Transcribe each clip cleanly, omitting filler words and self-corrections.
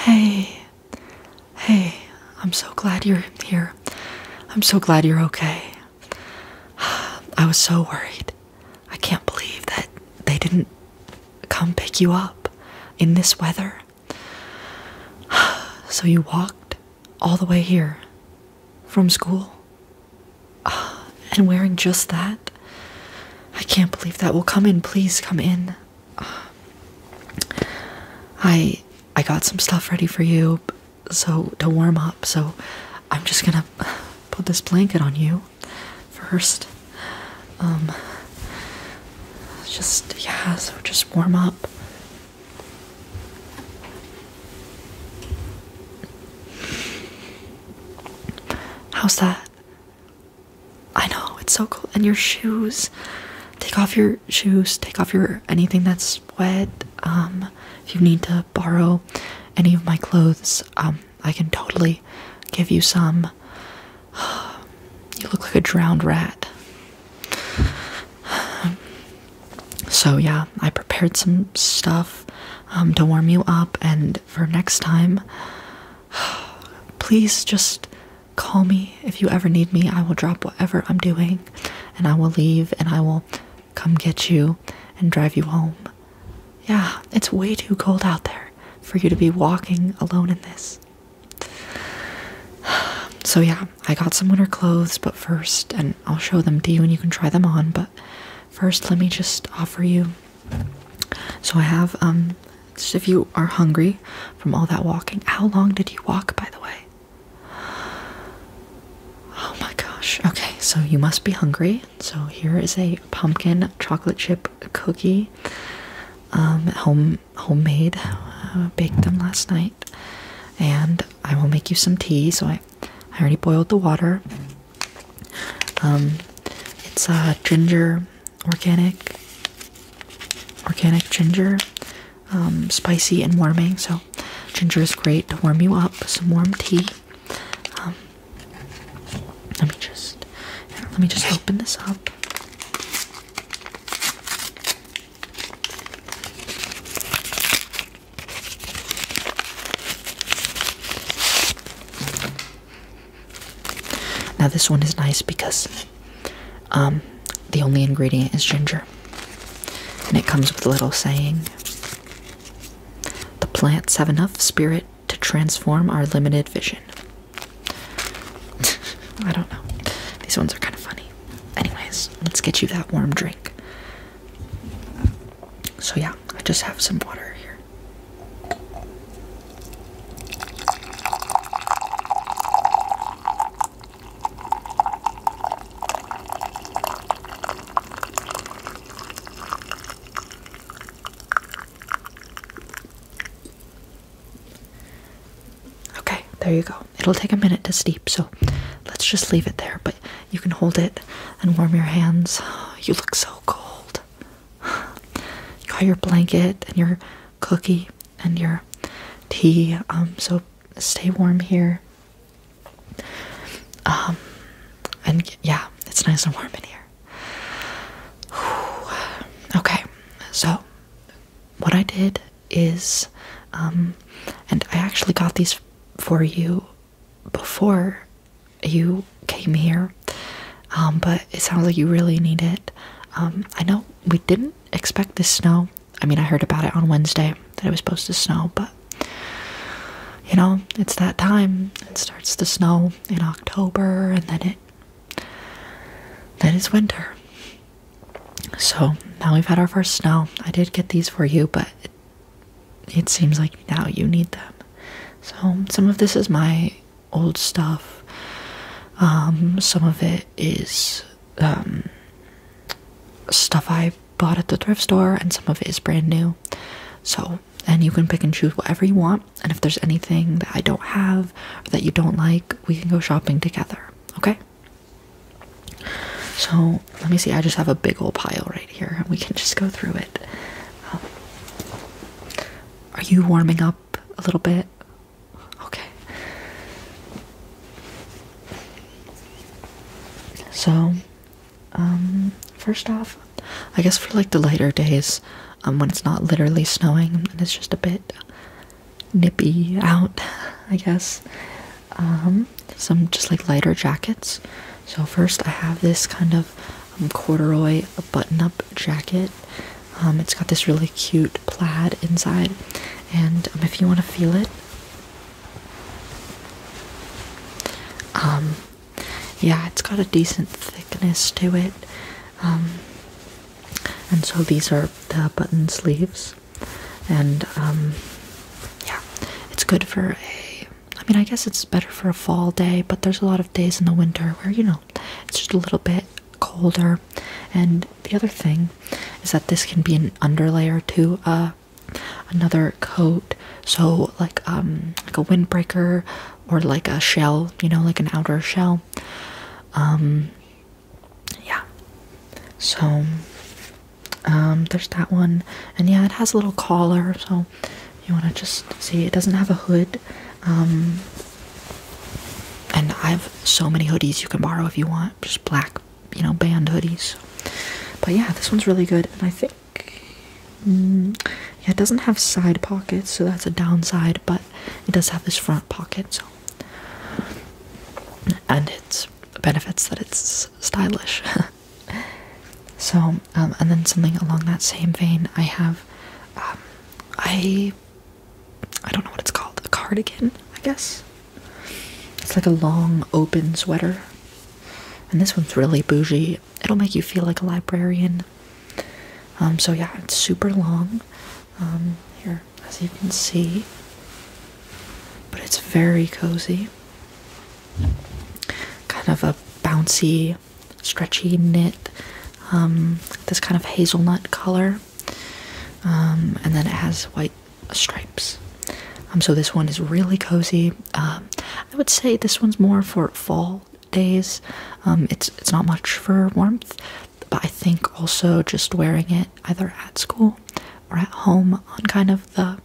Hey, hey, I'm so glad you're here. I'm so glad you're okay. I was so worried. I can't believe that they didn't come pick you up in this weather. So you walked all the way here from school and wearing just that? I can't believe that. Well, come in, please come in. I got some stuff ready for you, so to warm up. So I'm just gonna put this blanket on you first. So just warm up. How's that? I know, it's so cold. And your shoes. Take off your shoes, take off your anything that's wet. If you need to borrow any of my clothes, I can totally give you some. You look like a drowned rat. So yeah, I prepared some stuff to warm you up, and for next time, please just call me if you ever need me. I will drop whatever I'm doing and I will leave and I will come get you and drive you home. Yeah, it's way too cold out there for you to be walking alone in this. So yeah, I got some winter clothes, but first, and I'll show them to you and you can try them on, but first let me just offer you. So I have, just if you are hungry from all that walking. How long did you walk, by the way? Oh my gosh. Okay, so you must be hungry. So here is a pumpkin chocolate chip cookie. Homemade. Baked them last night. And I will make you some tea. So I already boiled the water. It's ginger, organic ginger, spicy and warming. So ginger is great to warm you up. Some warm tea. Let me just open this up. Now this one is nice because the only ingredient is ginger. And it comes with a little saying. The plants have enough spirit to transform our limited vision. I don't know. These ones are kind of funny. Anyways, let's get you that warm drink. So yeah, I just have some water here. Okay, there you go. It'll take a minute to steep, so let's just leave it there, but you can hold it and warm your hands. You look so cold. You got your blanket and your cookie and your tea, so stay warm here. And yeah, it's nice and warm in here. Okay, so what I did is, and I actually got these for you before you came here, but it sounds like you really need it. I know we didn't expect this snow. I mean, I heard about it on Wednesday that it was supposed to snow, but you know, it's that time. It starts to snow in October, and then it's winter. So now we've had our first snow. I did get these for you, but it seems like now you need them. So some of this is my old stuff. Some of it is stuff I bought at the thrift store, and some of it is brand new. So, and you can pick and choose whatever you want, and if there's anything that I don't have or that you don't like, we can go shopping together, okay? So, let me see, I just have a big old pile right here, and we can just go through it. Are you warming up a little bit? Okay. So, first off, I guess for like the lighter days, when it's not literally snowing and it's just a bit nippy out, I guess. Some just like lighter jackets. So first I have this kind of corduroy button-up jacket. It's got this really cute plaid inside, and if you want to feel it, yeah, it's got a decent thickness to it. And so these are the button sleeves, and yeah, it's good for I mean, I guess it's better for a fall day, but there's a lot of days in the winter where, you know, it's just a little bit colder. And the other thing is that this can be an underlayer to another coat, so like a windbreaker or like a shell, you know, like an outer shell. Yeah, so there's that one, and yeah, it has a little collar, so you want to just see it doesn't have a hood. And I have so many hoodies you can borrow if you want, just black, you know, band hoodies. But yeah, this one's really good, and I think yeah, it doesn't have side pockets, so that's a downside, but it does have this front pocket, so, and it benefits that it's stylish. So and then something along that same vein, I have I don't know what it's called, a cardigan, I guess. It's like a long open sweater, and this one's really bougie. It'll make you feel like a librarian. So yeah, it's super long, here, as you can see, but it's very cozy. Kind of a bouncy, stretchy knit, this kind of hazelnut color, and then it has white stripes. So this one is really cozy. I would say this one's more for fall days. It's not much for warmth, but I think also just wearing it either at school or at home on kind of the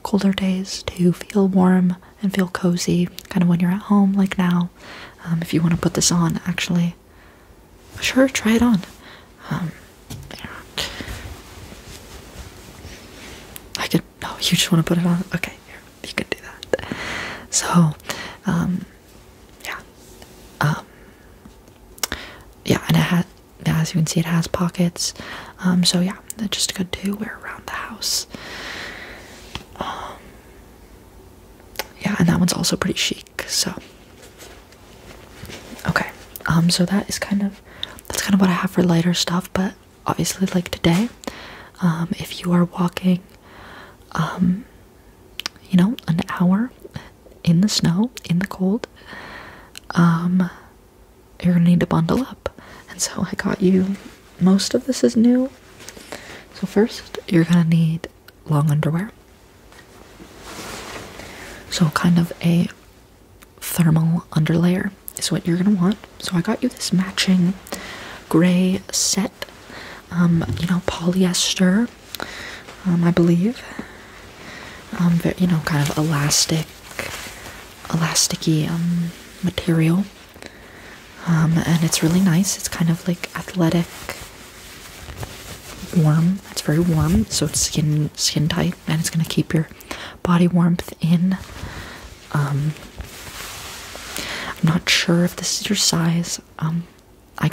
colder days to feel warm and feel cozy, kind of when you're at home, like now. If you want to put this on, actually, sure, try it on. I could, no, you just want to put it on? Okay, here, you can do that. So, yeah, and it has, as you can see, it has pockets. So yeah, they're just good to wear around the house. Yeah, and that one's also pretty chic, so. Okay, so that's kind of what I have for lighter stuff, but obviously, like today, if you are walking, you know, an hour in the snow, in the cold, you're gonna need to bundle up. And so I got you, most of this is new. So first, you're gonna need long underwear. So kind of a thermal underlayer is what you're gonna want. So I got you this matching gray set, you know, polyester, I believe. You know, kind of elasticy material. And it's really nice. It's kind of like athletic, warm. It's very warm, so it's skin tight, and it's gonna keep your body warmth in. I'm not sure if this is your size. I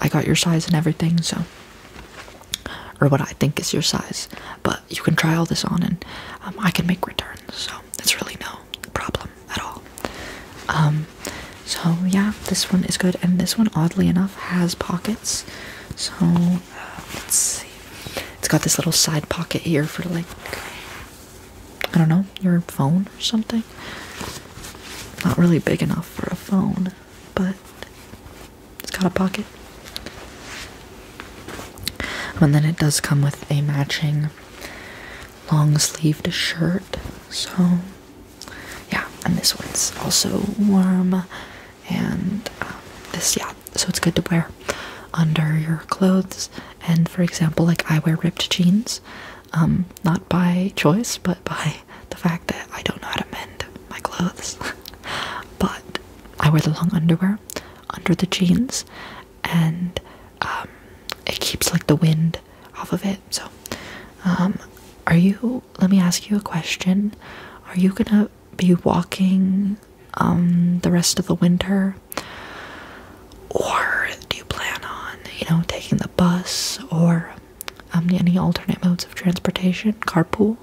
got your size and everything, so, or what I think is your size, but you can try all this on, and I can make returns, so it's really no problem at all. So yeah, this one is good, and this one, oddly enough, has pockets. So let's see, it's got this little side pocket here for, like, I don't know, your phone or something. Not really big enough for a phone, but it's got a pocket. And then it does come with a matching long-sleeved shirt. So yeah, and this one's also warm, and this, yeah, so it's good to wear under your clothes. And for example, like, I wear ripped jeans, not by choice, but by the fact that I don't know how to mend my clothes. But I wear the long underwear under the jeans, and it keeps, like, the wind off of it. So let me ask you a question. Are you gonna be walking the rest of the winter? Or do you plan on, taking the bus or any alternate modes of transportation? Carpool?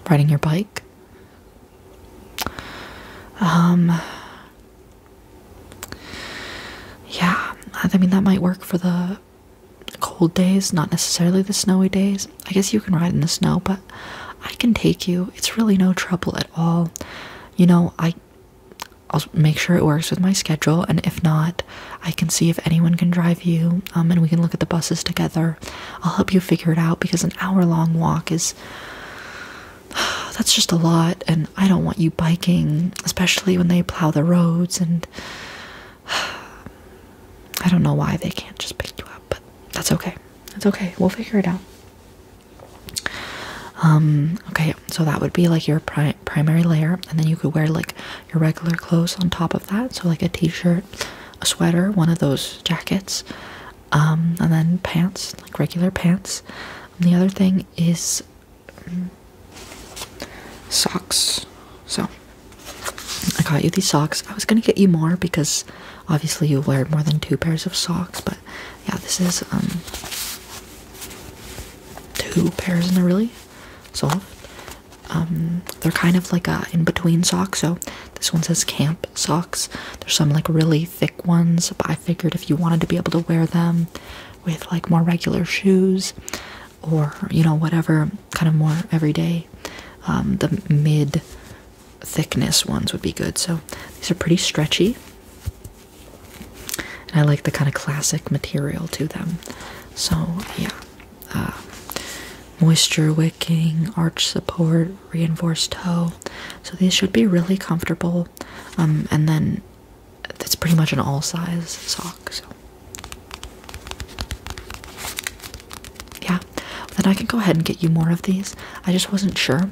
Riding your bike? Yeah, I mean, that might work for the cold days, not necessarily the snowy days. I guess you can ride in the snow, but I can take you. It's really no trouble at all. I'll make sure it works with my schedule, and if not, I can see if anyone can drive you, and we can look at the buses together. I'll help you figure it out, because an hour-long walk is... that's just a lot, and I don't want you biking, especially when they plow the roads, and... I don't know why they can't just pick you up, but that's okay. That's okay. We'll figure it out. Okay, so that would be like your primary layer, and then you could wear like your regular clothes on top of that, so like a t-shirt, a sweater, one of those jackets, and then pants, like regular pants. And the other thing is socks. So I got you these socks. I was gonna get you more because obviously you wear more than 2 pairs of socks, but yeah, this is 2 pairs, and they're really soft. They're kind of like a in-between sock. So this one says camp socks. There's some like really thick ones, but I figured if you wanted to be able to wear them with like more regular shoes, or whatever, kind of more everyday, the mid thickness ones would be good. So these are pretty stretchy, and I like the kind of classic material to them. So yeah, moisture wicking, arch support, reinforced toe. So these should be really comfortable. And then it's pretty much an all size sock. So yeah, then I can go ahead and get you more of these. I just wasn't sure.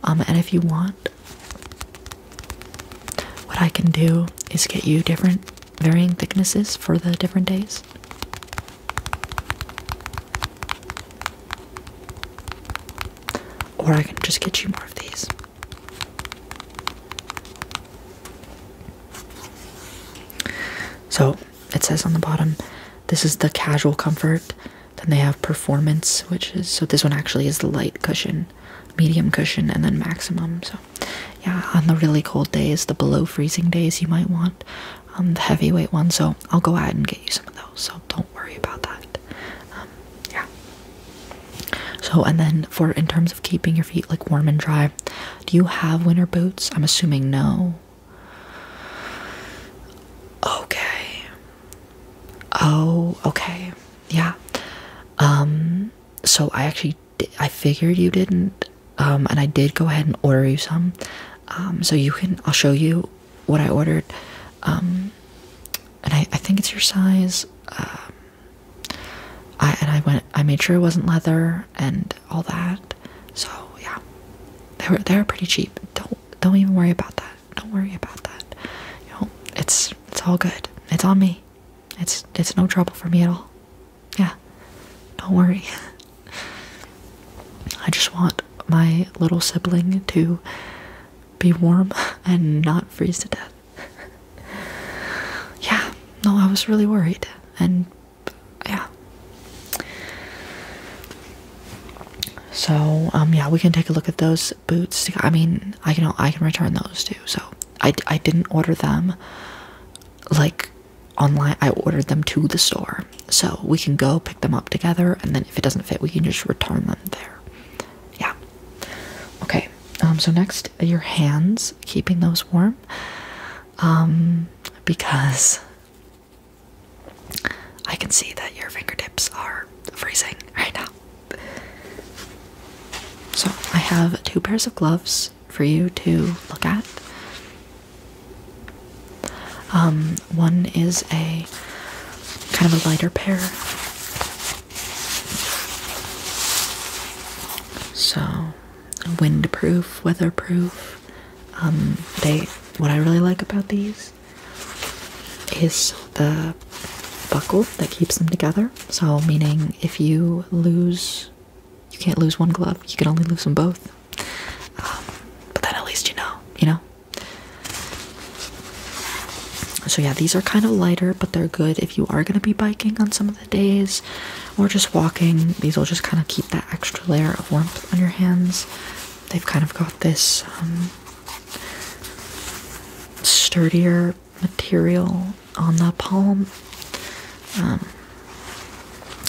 And if you want, what I can do is get you different varying thicknesses for the different days. Or I can just get you more of these. So it says on the bottom, this is the casual comfort. Then they have performance, which is, so this one actually is the light cushion, medium cushion, and then maximum. So yeah, on the really cold days, the below freezing days, you might want the heavyweight one. So I'll go ahead and get you some of those, so don't worry about that. Yeah. So, and then in terms of keeping your feet like warm and dry, do you have winter boots? I'm assuming no. Okay. Oh, okay. Yeah. So I figured you didn't, and I did go ahead and order you some. So I'll show you what I ordered. And I think it's your size. I made sure it wasn't leather and all that. So yeah, they were pretty cheap. Don't even worry about that. Don't worry about that. It's all good. It's on me. It's no trouble for me at all. Yeah, don't worry. I just want my little sibling to be warm and not freeze to death. Yeah, no, I was really worried, and yeah. So, yeah, we can take a look at those boots. I mean, I can return those too. So, I didn't order them like online. I ordered them to the store, so we can go pick them up together, and then if it doesn't fit, we can just return them there. Yeah. Okay. So next, your hands, keeping those warm, because I can see that your fingertips are freezing right now. So I have 2 pairs of gloves for you to look at. One is a kind of a lighter pair. So windproof, weatherproof. What I really like about these is the buckle that keeps them together. So meaning if you lose can't lose one glove, you can only lose them both. But then at least you know, you know? So yeah, these are kind of lighter, but they're good if you are going to be biking on some of the days, or just walking. These will just kind of keep that extra layer of warmth on your hands. They've kind of got this sturdier material on the palm.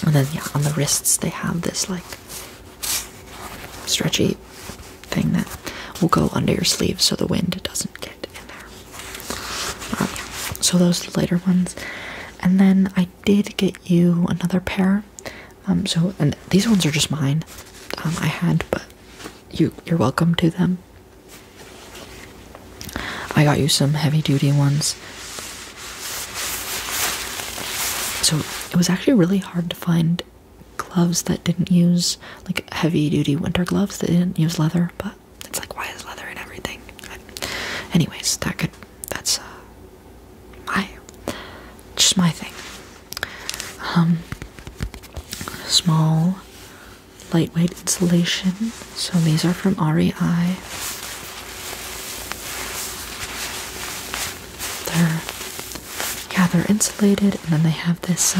And then yeah, on the wrists they have this like stretchy thing that will go under your sleeves so the wind doesn't get in there. Yeah. So those are the lighter ones. And then I did get you another pair. And these ones are just mine. I had, but you're welcome to them. I got you some heavy duty ones. So it was actually really hard to find gloves that didn't use, like, heavy duty winter gloves that didn't use leather, but it's like, why is leather in everything? Anyways, that's just my thing. Small, lightweight insulation. So these are from REI. They're insulated, and then they have this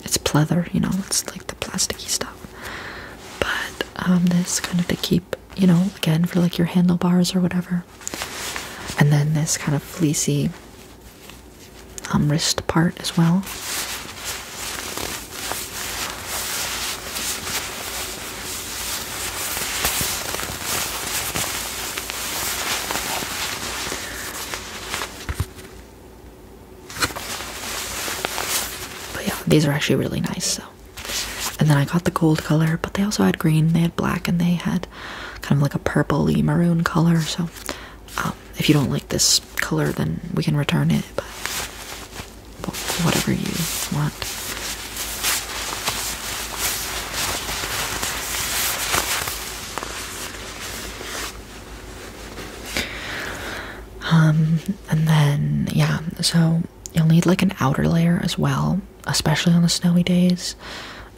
it's pleather, you know, it's like the plasticky stuff, but this kind of to keep, you know, again, for like your handlebars or whatever. And then this kind of fleecy wrist part as well. These are actually really nice. So, and then I got the gold color, but they also had green, they had black, and they had kind of like a purpley maroon color. So if you don't like this color, then we can return it, but whatever you want. And then yeah, so you'll need like an outer layer as well, especially on the snowy days.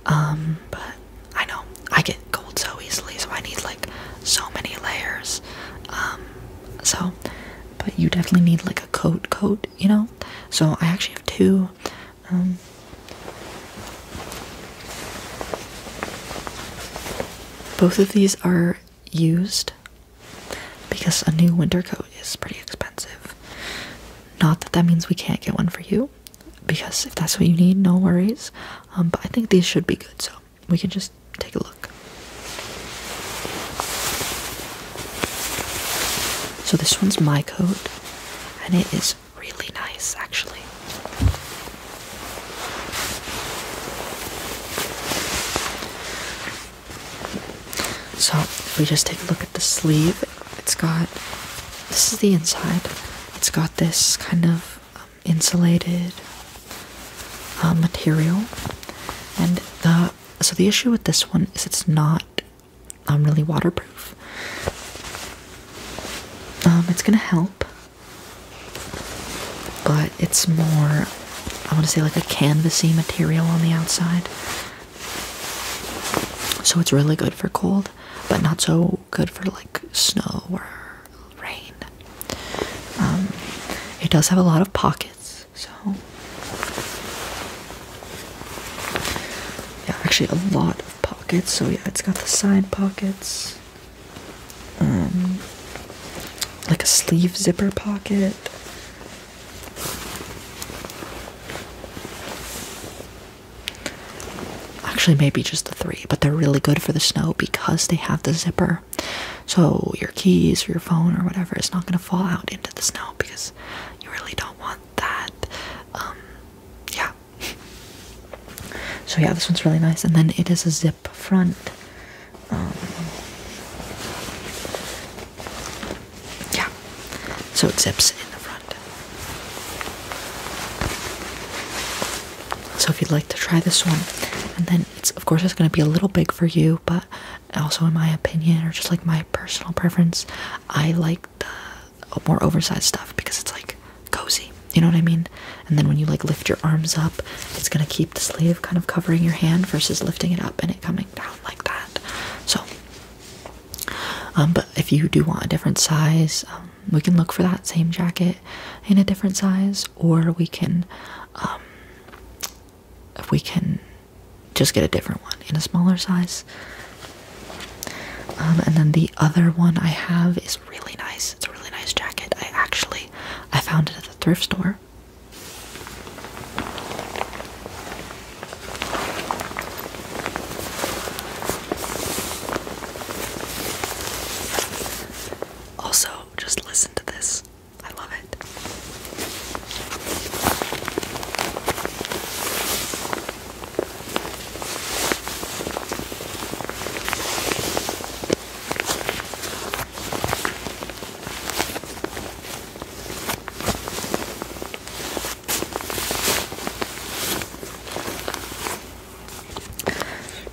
But I know I get cold so easily, so I need like so many layers. But you definitely need like a coat, you know? So I actually have two. Both of these are used because a new winter coat is pretty expensive. Not that that means we can't get one for you, because if that's what you need, no worries. But I think these should be good, so we can just take a look. So this one's my coat, and it is really nice, actually. So if we just take a look at the sleeve, it's got, this is the inside, it's got this kind of insulated material, and so the issue with this one is it's not really waterproof. It's gonna help, but it's more, I want to say, like a canvasy material on the outside. So it's really good for cold, but not so good for like snow or rain. It does have a lot of pockets, so yeah, actually a lot of pockets. So yeah, it's got the side pockets, like a sleeve zipper pocket. Actually, maybe just the three, but they're really good for the snow because they have the zipper. So your keys or your phone or whatever is not going to fall out into the snow, because you really don't want that. Yeah. So yeah, this one's really nice. And then it is a zip front. Yeah. So it zips in the front. So if you'd like to try this one, and then it's, of course, it's going to be a little big for you, but also in my opinion, or just like my personal preference, I like the more oversized stuff because it's like cozy. You know what I mean? And then when you like lift your arms up, it's gonna keep the sleeve kind of covering your hand versus lifting it up and it coming down like that. So, but if you do want a different size, we can look for that same jacket in a different size, or we can just get a different one in a smaller size. And then the other one I have is really nice. It's a really nice jacket. I found it at the thrift store. Also, just listen to this. I love it.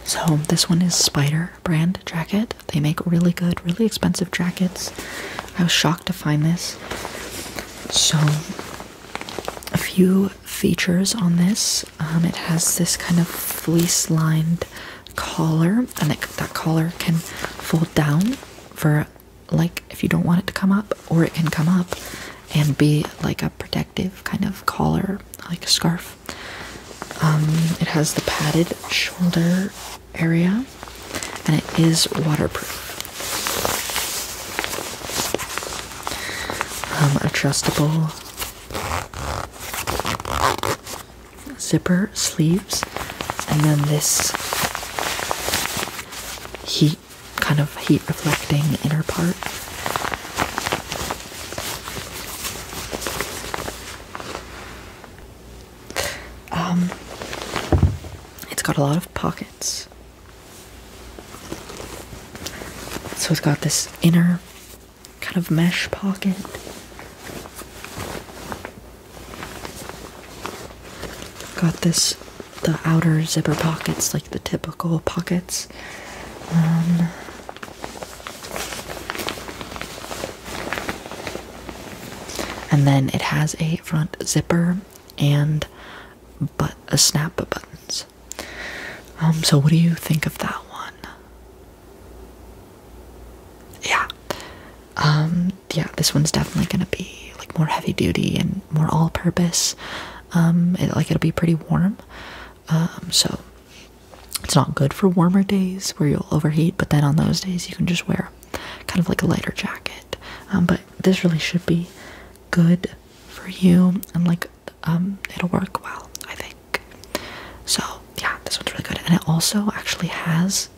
So this one is Spider brand jacket. They make really good, really expensive jackets. I was shocked to find this. So a few features on this. It has this kind of fleece lined collar, and that collar can fold down for like if you don't want it to come up, or it can come up and be like a protective kind of collar, like a scarf. It has the padded shoulder area, and it is waterproof. Adjustable zipper sleeves, and then this heat reflecting inner part. It's got a lot of pockets. So it's got this inner kind of mesh pocket. Got the outer zipper pockets, like the typical pockets. And then it has a front zipper and a snap buttons. So what do you think of that one? Yeah. Yeah, this one's definitely gonna be like more heavy duty and more all-purpose. It'll be pretty warm. So it's not good for warmer days where you'll overheat, but then on those days you can just wear kind of like a lighter jacket. But this really should be good for you, and like it'll work well, I think. So yeah, this one's really good. And it also actually has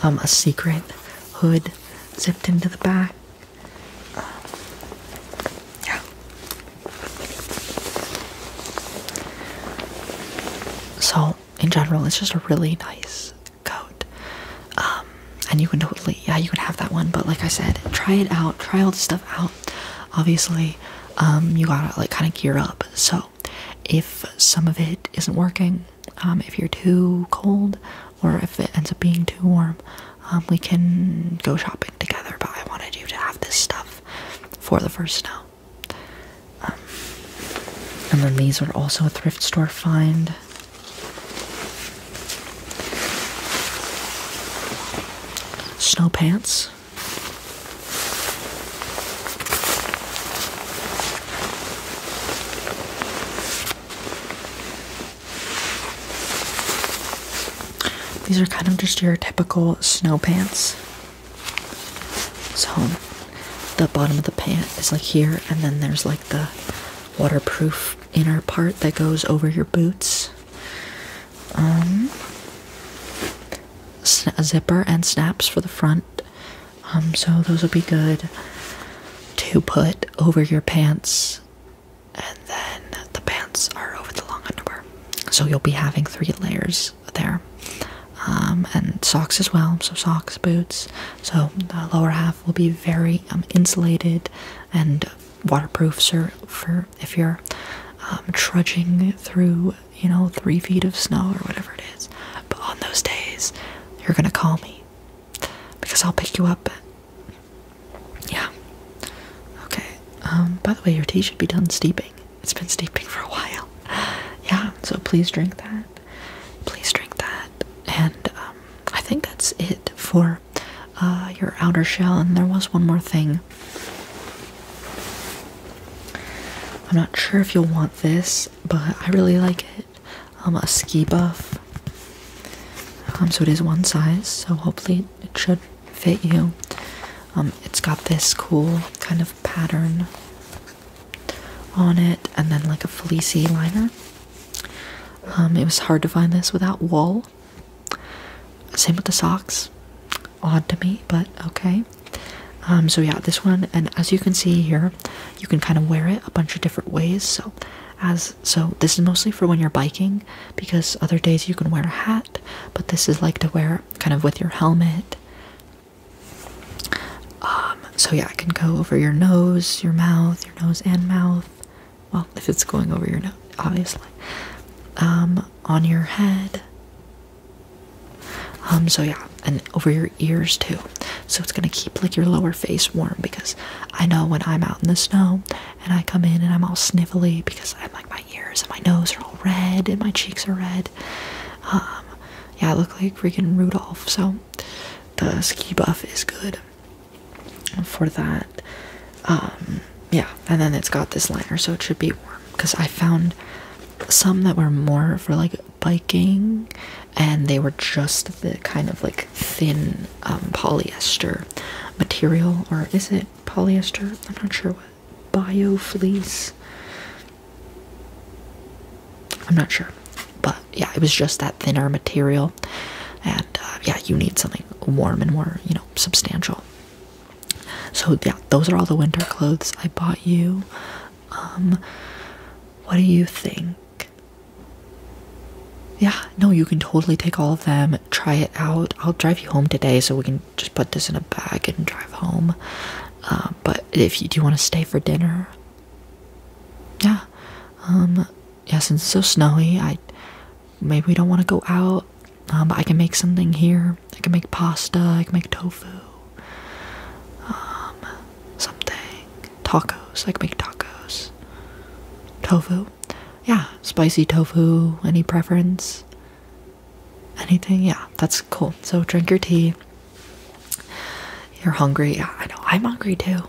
a secret hood zipped into the back. Yeah. So in general, it's just a really nice coat. And you can totally, yeah, you can have that one, but like I said, try it out, try all the stuff out. Obviously, you gotta like kind of gear up. So if some of it isn't working, if you're too cold, or if it ends up being too warm, we can go shopping together, but I wanted you to have this stuff for the first snow. And then these are also a thrift store find. Snow pants. These are kind of just your typical snow pants. So the bottom of the pant is like here, and then there's like the waterproof inner part that goes over your boots. A zipper and snaps for the front. So those would be good to put over your pants, and then the pants are over the long underwear. So you'll be having 3 layers there. And socks as well, so socks, boots. So the lower half will be very insulated and waterproof, for if you're trudging through, 3 feet of snow or whatever it is. But on those days, you're gonna call me because I'll pick you up. Yeah. By the way, your tea should be done steeping. It's been steeping for a while. Yeah, so please drink that. Please drink that. And I think that's it for your outer shell. And there was one more thing. I'm not sure if you'll want this, but I really like it. A ski buff. So it is one size, so hopefully it should fit you. It's got this cool kind of pattern on it, and then like a fleecy liner. It was hard to find this without wool. Same with the socks. Odd to me, but okay. So yeah, this one, and as you can see here, you can kind of wear it a bunch of different ways. So this is mostly for when you're biking, because other days you can wear a hat, but this is like to wear kind of with your helmet. So yeah, it can go over your nose, your nose and mouth. Well, if it's going over your nose, obviously. On your head. So yeah, and over your ears too. So it's gonna keep like your lower face warm, because I know when I'm out in the snow and I come in and I'm all snivelly because I'm like, my ears and my nose are all red and my cheeks are red. Yeah, I look like freaking Rudolph. So the ski buff is good for that. Yeah, and then it's got this liner, so it should be warm, because I found some that were more for like biking, and they were just the kind of like thin polyester material, or is it polyester? I'm not sure what. Bio fleece, I'm not sure, but yeah, it was just that thinner material. And yeah, you need something warm and more, you know, substantial. So yeah, those are all the winter clothes I bought you. What do you think? Yeah, no, you can totally take all of them, try it out. I'll drive you home today, so we can just put this in a bag and drive home. But if you do want to stay for dinner, yeah, yeah, since it's so snowy, maybe we don't want to go out. But I can make something here. I can make pasta. I can make tofu. Something. Tacos. I can make tacos. Tofu. Yeah, spicy tofu. Any preference? Anything? Yeah, that's cool. So drink your tea. You're hungry. Yeah, I know. I'm hungry too.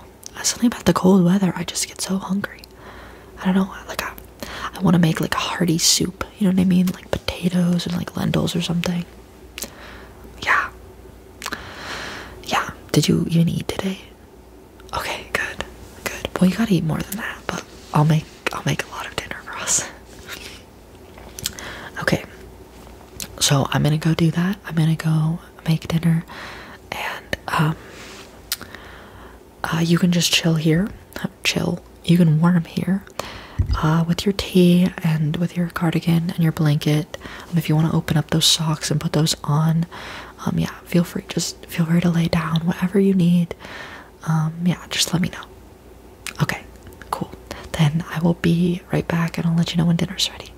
Something about the cold weather. I just get so hungry. I don't know. Like I want to make like a hearty soup. You know what I mean? Like potatoes and like lentils or something. Yeah. Yeah. Did you even eat today? Okay, good. Good. Well, you gotta eat more than that, but I'll make a lot of dinner for us. Okay. So I'm gonna go do that. I'm gonna go make dinner, and you can just chill here. Chill. You can warm here. With your tea and with your cardigan and your blanket. If you want to open up those socks and put those on, yeah, feel free. Just feel free to lay down, whatever you need. Yeah, just let me know. Okay, cool. Then I will be right back, and I'll let you know when dinner's ready.